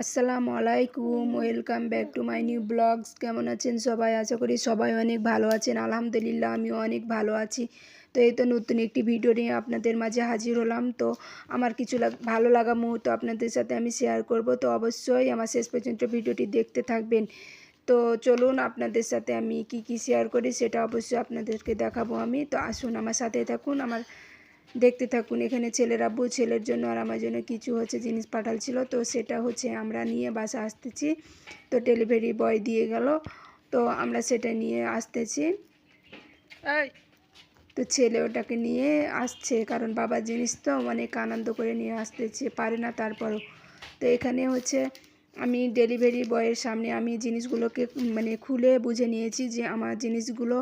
আসসালামু আলাইকুম, welcome back to my new vlogs. কেমন আছেন সবাই? আশা করি সবাই অনেক ভালো আছেন। আলহামদুলিল্লাহ আমিও অনেক ভালো আছি। তো এই তো নতুন একটি ভিডিও নিয়ে আপনাদের মাঝে হাজির হলাম। তো আমার কিছু ভালো লাগা মুহূর্ত আপনাদের সাথে আমি শেয়ার করব। তো অবশ্যই আমার শেষ পর্যন্ত ভিডিওটি দেখতে থাকবেন। তো চলুন আপনাদের সাথে আমি কি শেয়ার করি সেটা অবশ্যই আপনাদেরকে দেখাবো আমি। তো আসুন আমার সাথে থাকুন, দেখতে থাকুন। এখানে ছেলের আব্বু ছেলের জন্য আর আমার জন্য কিছু জিনিস পাঠালছিল। তো সেটা আমরা নিয়ে বাসা আসতেছি। তো ডেলিভারি বয় দিয়ে গেল, তো আমরা সেটা নিয়ে আসতেছি। তো ছেলে ওটাকে নিয়ে আসছে, কারণ বাবার জিনিস তো অনেক আনন্দ করে নিয়ে আসতেছে, পারে না তারপরও। তো এখানে আমি ডেলিভারি বয়ের সামনে আমি জিনিসগুলোকে খুলে বুঝে নিয়েছি যে আমার জিনিসগুলো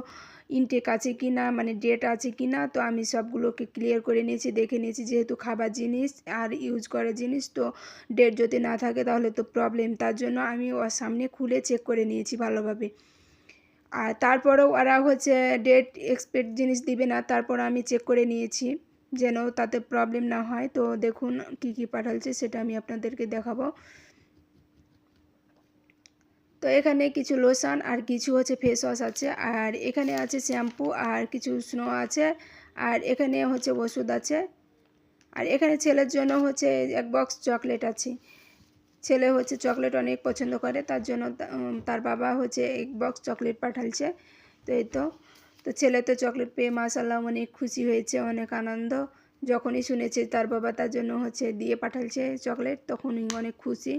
ইনটেক আছে কি না, ডেট আছে কি না। তো আমি সবগুলোকে ক্লিয়ার করে নিয়েছি, দেখে নিয়েছি, যেহেতু খাবার জিনিস আর ইউজ করার জিনিস, তো ডেট যদি না থাকে তাহলে তো প্রবলেম। তার জন্য আমি ওর সামনে খুলে চেক করে নিয়েছি ভালোভাবে। আর তারপরেও ওরা ডেট এক্সপায়ার জিনিস দিবে না, তারপর আমি চেক করে নিয়েছি যেন তাতে প্রবলেম না হয়। তো দেখুন কি পাঠালছে সেটা আমি আপনাদেরকে দেখাবো। তো এখানে কিছু লোশন আর কিছু ফেস ওয়াশ আছে, আর এখানে আছে শ্যাম্পু আর কিছু স্নো আছে, আর এখানে ওষুধ আছে, আর এখানে ছেলের জন্য এক বক্স চকলেট আছে। ছেলে চকলেট অনেক পছন্দ করে, তার জন্য তার বাবা এক বক্স চকলেট পাঠালছে। তো এই তো ছেলে তো চকলেট পেয়ে মাশাআল্লাহ অনেক খুশি হয়েছে, অনেক আনন্দ। যখনই শুনেছে তার বাবা তার জন্য দিয়ে পাঠালছে চকলেট, তখনই অনেক খুশি।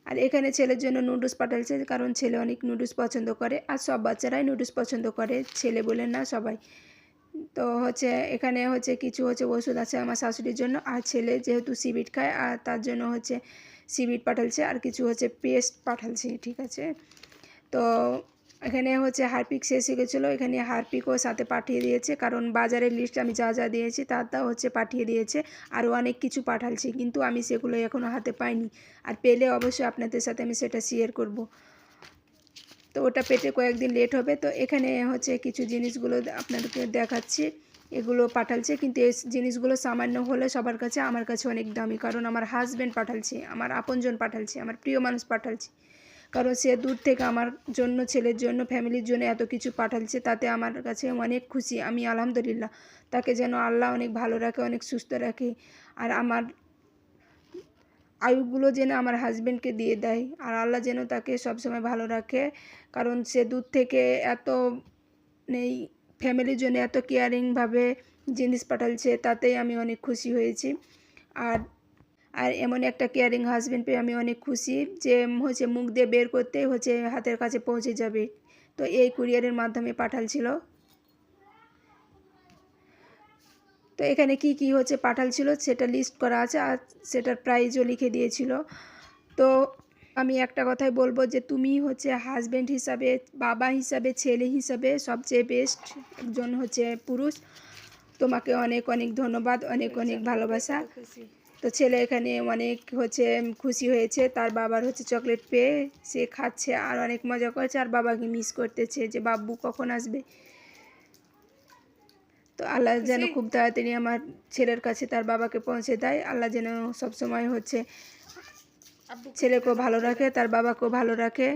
আর এখানে ছেলের জন্য নুডলস পাঠালছে, কারণ ছেলে অনেক নুডলস পছন্দ করে, আর সব বাচ্চারাই নুডলস পছন্দ করে, ছেলে বলে না সবাই। তো এখানে কিছু ওষুধ আছে আমার শাশুড়ির জন্য, আর ছেলে যেহেতু সিবিট খায় আর তার জন্য সিবিট পাঠালছে, আর কিছু পেস্ট পাঠালছে, ঠিক আছে। তো এখানে হারপিক শেষ হয়ে গেছিলো, এখানে হারপিকও সাথে পাঠিয়ে দিয়েছে, কারণ বাজারের লিস্ট আমি যা দিয়েছি তা পাঠিয়ে দিয়েছে। আরও অনেক কিছু পাঠালছে, কিন্তু আমি সেগুলো এখনও হাতে পাইনি, আর পেলে অবশ্যই আপনাদের সাথে আমি সেটা শেয়ার করব। তো ওটা পেতে কয়েকদিন লেট হবে। তো এখানে কিছু জিনিসগুলো আপনাদেরকে দেখাচ্ছি, এগুলো পাঠালছে, কিন্তু এই জিনিসগুলো সামান্য হলে সবার কাছে আমার কাছে অনেক দামি, কারণ আমার হাজব্যান্ড পাঠালছে, আমার আপনজন পাঠালছে, আমার প্রিয় মানুষ পাঠালছে, কারণ সে দূর থেকে আমার জন্য, ছেলের জন্য, ফ্যামিলির জন্য এত কিছু পাঠালছে, তাতে আমার কাছে অনেক খুশি আমি। আলহামদুলিল্লাহ, তাকে যেন আল্লাহ অনেক ভালো রাখে, অনেক সুস্থ রাখে, আর আমার আয়ুগুলো যেন আমার হাজব্যান্ডকে দিয়ে দেয়, আর আল্লাহ যেন তাকে সবসময় ভালো রাখে, কারণ সে দূর থেকে এত নেই ফ্যামিলির জন্য এত কেয়ারিংভাবে জিনিস পাঠালছে, তাতেই আমি অনেক খুশি হয়েছি। আর আর এমন একটা কেয়ারিং হাজব্যান্ড পেয়ে আমি অনেক খুশি, যে মুখ দিয়ে বের করতে হাতের কাছে পৌঁছে যাবে। তো এই কুরিয়ারের মাধ্যমে পাঠালছিল। তো এখানে কি পাঠালছিল সেটা লিস্ট করা আছে, আর সেটার প্রাইজও লিখে দিয়েছিল। তো আমি একটা কথাই বলবো, যে তুমি হাজব্যান্ড হিসাবে, বাবা হিসাবে, ছেলে হিসাবে সবচেয়ে বেস্ট একজন পুরুষ। তোমাকে অনেক অনেক ধন্যবাদ, অনেক অনেক ভালোবাসা। তো ছেলে এখানে অনেক খুশি হয়েছে, তার বাবার চকলেট পেয়ে সে খাচ্ছে আর অনেক মজা করছে, আর বাবাকে মিস করতেছে যে বাব্বু কখন আসবে। তো আল্লাহ যেন খুব তাড়াতাড়ি আমার ছেলের কাছে তার বাবাকে পৌঁছে দেয়। আল্লাহ যেন সবসময় ছেলেকেও ভালো রাখে, তার বাবাকেও ভালো রাখে।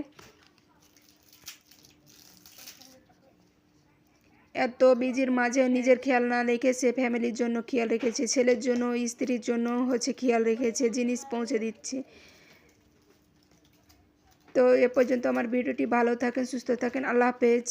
এত বিজির মাঝেও নিজের খেয়াল না রেখে সে ফ্যামিলির জন্য খেয়াল রেখেছে, ছেলের জন্য, স্ত্রীর জন্য খেয়াল রেখেছে, জিনিস পৌঁছে দিচ্ছে। তো এ পর্যন্ত আমার ভিডিওটি ভালো থাকেন, সুস্থ থাকেন, আল্লাহ হাফেজ।